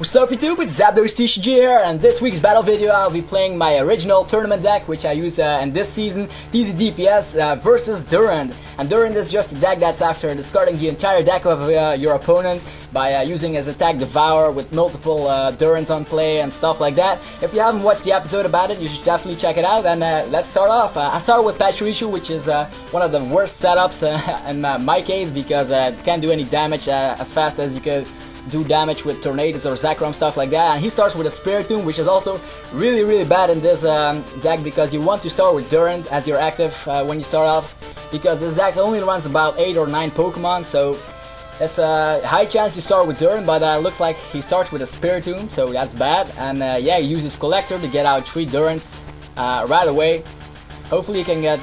What's up YouTube, it's ZapdosTCG here, and this week's battle video I'll be playing my original tournament deck which I use in this season, TZDPS versus Durant. And Durant is just a deck that's after discarding the entire deck of your opponent by using his attack Devour with multiple Durants on play and stuff like that. If you haven't watched the episode about it, you should definitely check it out, and let's start off. I start with Ichiro, which is one of the worst setups in my case because it can't do any damage as fast as you could do damage with tornadoes or Zekrom, stuff like that. And he starts with a Spiritomb, which is also really bad in this deck because you want to start with Durant as your active when you start off, because this deck only runs about 8 or 9 Pokemon, so it's a high chance to start with Durant, but looks like he starts with a Spiritomb, so that's bad. And yeah, he uses Collector to get out 3 Durants right away. Hopefully he can get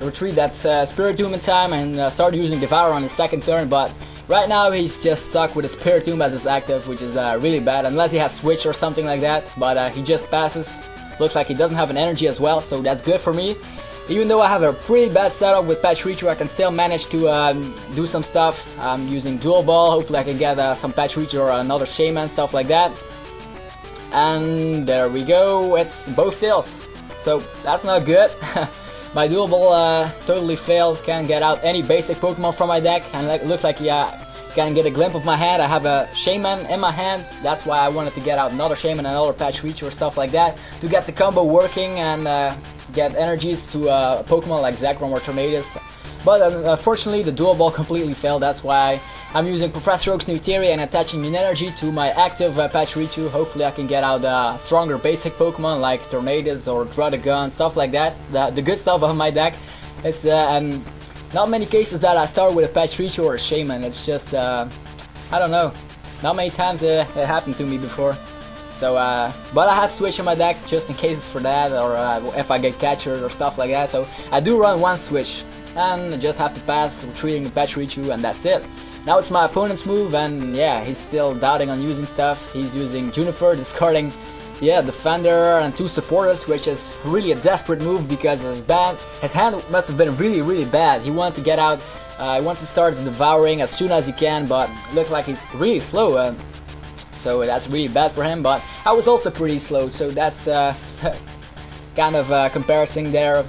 retrieve that Spiritomb in time and start using Devour on his second turn, but right now he's just stuck with a Spiritomb as his active, which is really bad, unless he has Switch or something like that, but he just passes. Looks like he doesn't have an energy as well, so that's good for me. Even though I have a pretty bad setup with Ichiro, I can still manage to do some stuff. I'm using Dual Ball, hopefully I can get some Ichiro or another Shaman, stuff like that. And there we go, it's both tails. So that's not good. My Dual Ball totally failed, can't get out any basic Pokemon from my deck, and it looks like can get a glimpse of my hand. I have a Shaman in my hand, that's why I wanted to get out another Shaman, another Ichiro or stuff like that, to get the combo working and get energies to Pokemon like Zekrom or Tornadus. But unfortunately the Dual Ball completely failed, that's why I'm using Professor Oak's new theory and attaching an energy to my active Ichiro. Hopefully I can get out stronger basic Pokemon like Tornadus or Druddigon, stuff like that. The good stuff of my deck. It's not many cases that I start with a Ichiro or a Shaman. It's just, I don't know, not many times it happened to me before. So, but I have Switch in my deck just in cases for that, or if I get captured or stuff like that. So I do run one Switch, and I just have to pass, retreating the Ichiro, and that's it. Now it's my opponent's move, and yeah, he's still doubting on using stuff. He's using Juniper, discarding, yeah, Defender and 2 supporters, which is really a desperate move because his hand must have been really bad. He wanted to get out, he wants to start devouring as soon as he can, but it looks like he's really slow. So that's really bad for him, but I was also pretty slow, so that's kind of comparison there.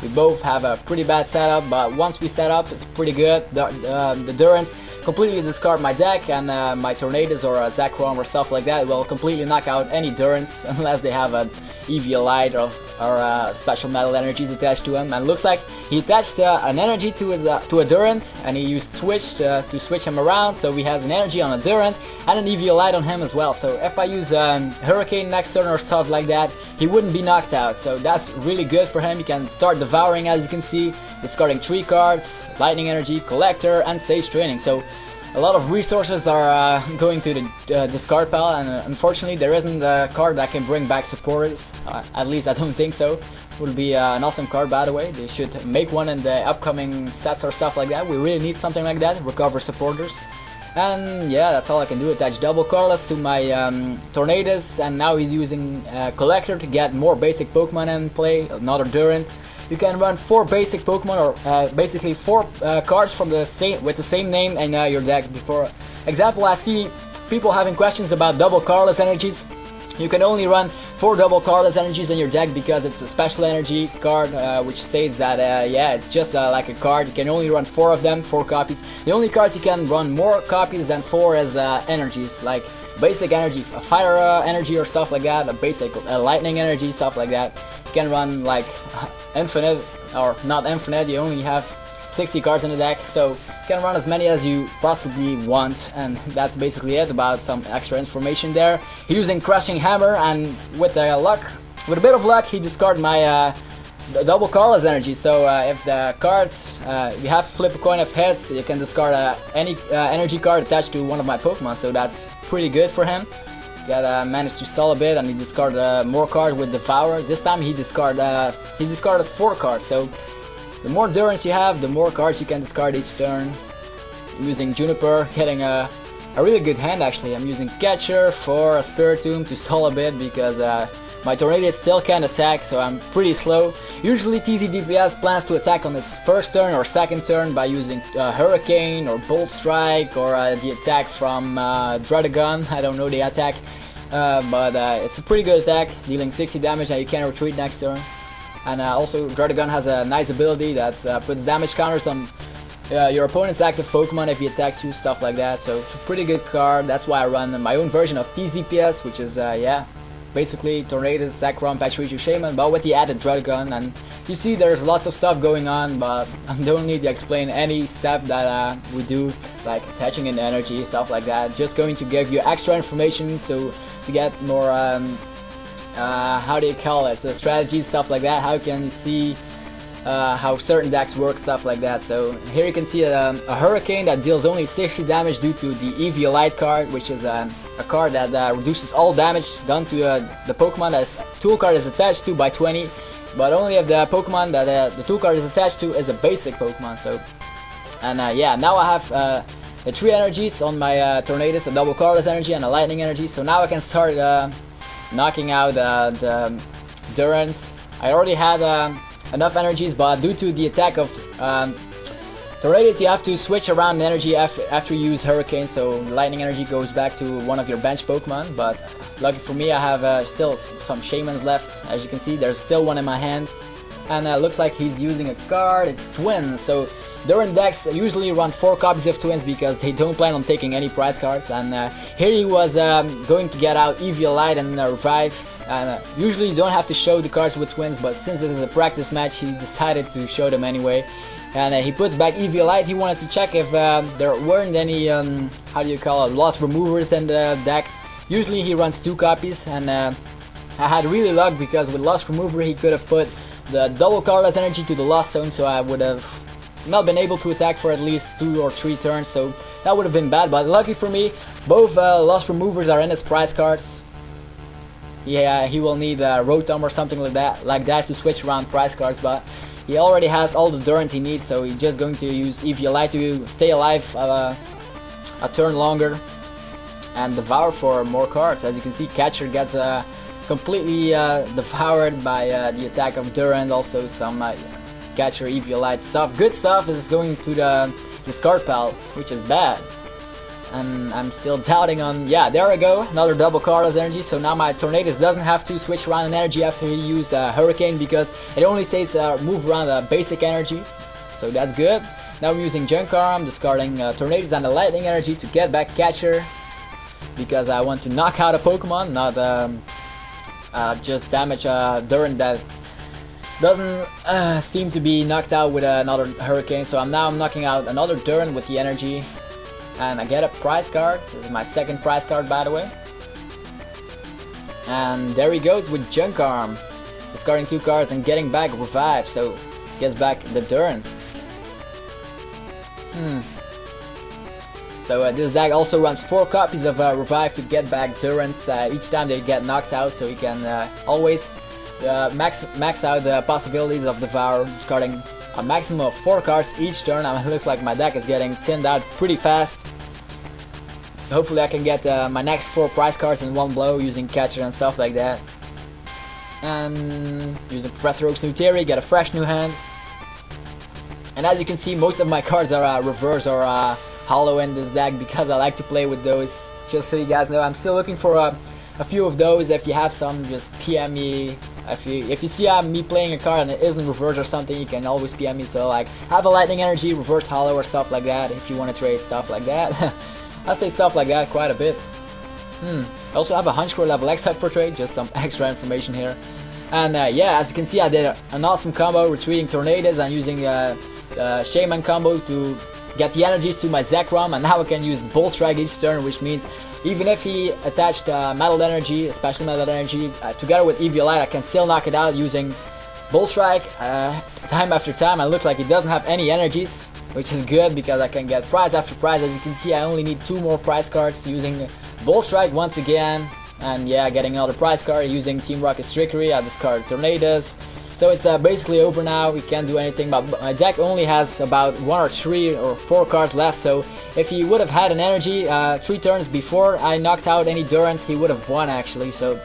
We both have a pretty bad setup, but once we set up, it's pretty good. The Durants completely discard my deck, and my Tornadus or a Zekrom or stuff like that will completely knock out any Durants unless they have an Eviolite or special metal energies attached to him. And looks like he attached an energy to a Durant, and he used Switch to switch him around, so he has an energy on a Durant and an Eviolite on him as well. So if I use Hurricane next turn or stuff like that, he wouldn't be knocked out. So that's really good for him. He can start devouring, as you can see, discarding 3 cards, Lightning Energy, Collector, and Sage Training. So a lot of resources are going to the discard pile, and unfortunately there isn't a card that can bring back supporters. At least I don't think so. Would be an awesome card, by the way. They should make one in the upcoming sets or stuff like that. We really need something like that, recover supporters. And yeah, that's all I can do. Attach double Carlos to my Tornadus, and now he's using Collector to get more basic Pokemon in play, another Durant. You can run 4 basic Pokemon, or basically 4 cards from the same name in your deck. For example, I see people having questions about double Carlos energies. You can only run 4 double Carlos energies in your deck because it's a special energy card, which states that yeah, it's just like a card. You can only run 4 of them, 4 copies. The only cards you can run more copies than 4 is energies, like basic energy, a fire energy or stuff like that, a basic lightning energy, stuff like that. You can run like infinite, or not infinite, you only have 60 cards in the deck, so you can run as many as you possibly want, and that's basically it. About some extra information there. He's using Crushing Hammer, and with a bit of luck, he discarded my double Carlos energy. So if the cards, you have to flip a coin of heads, you can discard any energy card attached to one of my Pokemon, so that's pretty good for him. Managed to stall a bit, and he discarded more cards with Devour. This time he discarded 4 cards, so the more Durants you have, the more cards you can discard each turn. I'm using Juniper, getting a really good hand actually. I'm using Catcher for a Spiritomb to stall a bit because My Tornadus still can't attack, so I'm pretty slow. Usually TZDPS plans to attack on his first turn or second turn by using Hurricane or Bolt Strike or the attack from Dragon. I don't know the attack, but it's a pretty good attack, dealing 60 damage and you can retreat next turn. And also Dragon has a nice ability that puts damage counters on your opponent's active Pokemon if he attacks you, stuff like that. So it's a pretty good card. That's why I run my own version of TZDPS, which is yeah, basically Tornadus, Zekrom, Pachirisu, Shaman, but with the added Dragon. And you see there's lots of stuff going on, but I don't need to explain any step that we do, like attaching in energy, stuff like that. Just going to give you extra information, so to get more how do you call it, so strategy, stuff like that, how you can see how certain decks work, stuff like that. So here you can see a Hurricane that deals only 60 damage due to the Eviolite card, which is a card that reduces all damage done to the Pokemon that tool card is attached to by 20, but only if the Pokemon that the tool card is attached to is a basic Pokemon. So, and yeah, now I have the 3 energies on my Tornadus, a double cardless energy and a lightning energy. So now I can start knocking out the Durant. I already had enough energies, but due to the attack of Tornadus, you have to switch around energy after you use Hurricane, so lightning energy goes back to one of your bench Pokemon. But lucky for me, I have still some Shamans left. As you can see, there's still one in my hand, and looks like he's using a card. It's Twins. So Durant decks usually run 4 copies of Twins because they don't plan on taking any prize cards. And here he was going to get out Eviolite and Revive. Usually you don't have to show the cards with Twins, but since this is a practice match, he decided to show them anyway. And he puts back Eviolite. He wanted to check if there weren't any, how do you call it, lost removers in the deck. Usually he runs 2 copies, and I had really luck because with lost remover he could have put the double cardless energy to the lost zone, so I would have not been able to attack for at least 2 or 3 turns, so that would have been bad. But lucky for me, both lost removers are in his prize cards. Yeah, he will need Rotom or something like that to switch around prize cards, but he already has all the Durants he needs, so he's just going to use Eviolite to stay alive a turn longer and devour for more cards. As you can see, Catcher gets completely devoured by the attack of Durant. Also some Catcher Eviolite stuff. Good stuff is going to the discard pile, which is bad. And I'm still doubting on, yeah, there we go, another double cardless energy. So now my Tornadus doesn't have to switch around an energy after he used Hurricane, because it only stays move around a basic energy, so that's good. Now I'm using Junk Arm, discarding Tornadus and the lightning energy to get back Catcher, because I want to knock out a Pokemon, not just damage Durant that doesn't seem to be knocked out with another Hurricane. So I'm knocking out another Durant with the energy. And I get a prize card. This is my second prize card, by the way. And there he goes with Junk Arm, discarding 2 cards and getting back Revive, so gets back the Durant. So this deck also runs 4 copies of Revive to get back Durants each time they get knocked out, so you can always max out the possibilities of Devour, discarding a maximum of 4 cards each turn. It looks like my deck is getting thinned out pretty fast. Hopefully I can get my next 4 prize cards in one blow using Catcher and stuff like that. And using Professor Oak's new theory, get a fresh new hand. And as you can see, most of my cards are reverse or hollow in this deck, because I like to play with those. Just so you guys know, I'm still looking for a few of those. If you have some, just PM me. If you see me playing a card and it isn't reverse or something, you can always PM me. So like, have a lightning energy, reverse hollow or stuff like that, if you want to trade stuff like that. I say stuff like that quite a bit. I also have a Hunchcore level X up for trade, just some extra information here. And yeah, as you can see, I did an awesome combo, retreating Tornadus and using Shaman combo to get the energies to my Zekrom, and now I can use the Bolt Strike each turn, which means even if he attached Metal Energy, especially Metal Energy, together with Eviolite, I can still knock it out using Bolt Strike time after time. And it looks like he doesn't have any energies, which is good because I can get prize after prize. As you can see, I only need 2 more prize cards using Bolt Strike once again. And yeah, getting another prize card using Team Rocket's Trickery. I discard Tornadus. So it's basically over now. We can't do anything, but my deck only has about 1 or 3 or 4 cards left. So if he would have had an energy 3 turns before I knocked out any Durants, he would have won actually. So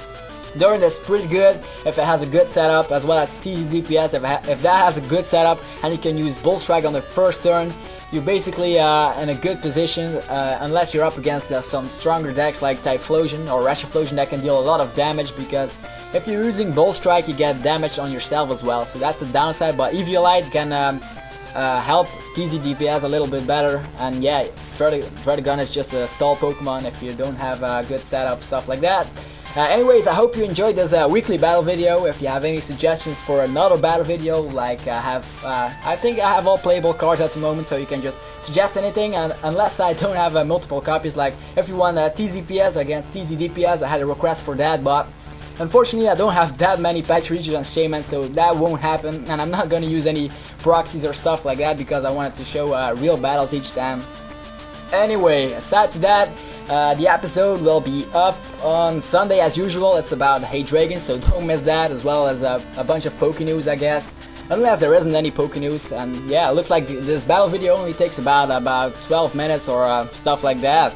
Durant is pretty good if it has a good setup, as well as TZDPS if that has a good setup and you can use Bull Strike on the first turn. You're basically in a good position, unless you're up against some stronger decks like Typhlosion or Rashiflosion that can deal a lot of damage, because if you're using Bull Strike you get damage on yourself as well, so that's a downside. But Eviolite can help TZDPS a little bit better, and yeah, Druddigon is just a stall Pokemon if you don't have a good setup, stuff like that. Anyways, I hope you enjoyed this weekly battle video. If you have any suggestions for another battle video, like I think I have all playable cards at the moment, so you can just suggest anything, and unless I don't have multiple copies, like if you want TZPS against TZDPS, I had a request for that, but unfortunately I don't have that many Patch Reachers and Shaman, so that won't happen, and I'm not gonna use any proxies or stuff like that because I wanted to show real battles each time. Anyway, aside to that, the episode will be up on Sunday as usual. It's about Hate Dragon, so don't miss that, as well as a bunch of Poke News, I guess, unless there isn't any Poke News. And yeah, it looks like this battle video only takes about 12 minutes or stuff like that.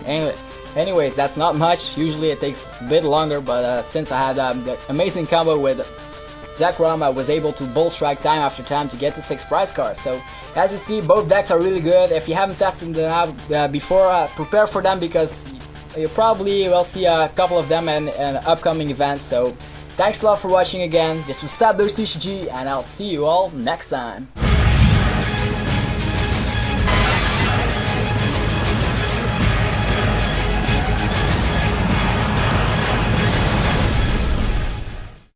Anyways, that's not much. Usually it takes a bit longer, but since I had the amazing combo with Zekrom, I was able to Bull Strike time after time to get to 6 prize cards. So as you see, both decks are really good. If you haven't tested them out before, prepare for them, because you probably will see a couple of them in upcoming events. So thanks a lot for watching again. This was ZapdosTCG, and I'll see you all next time.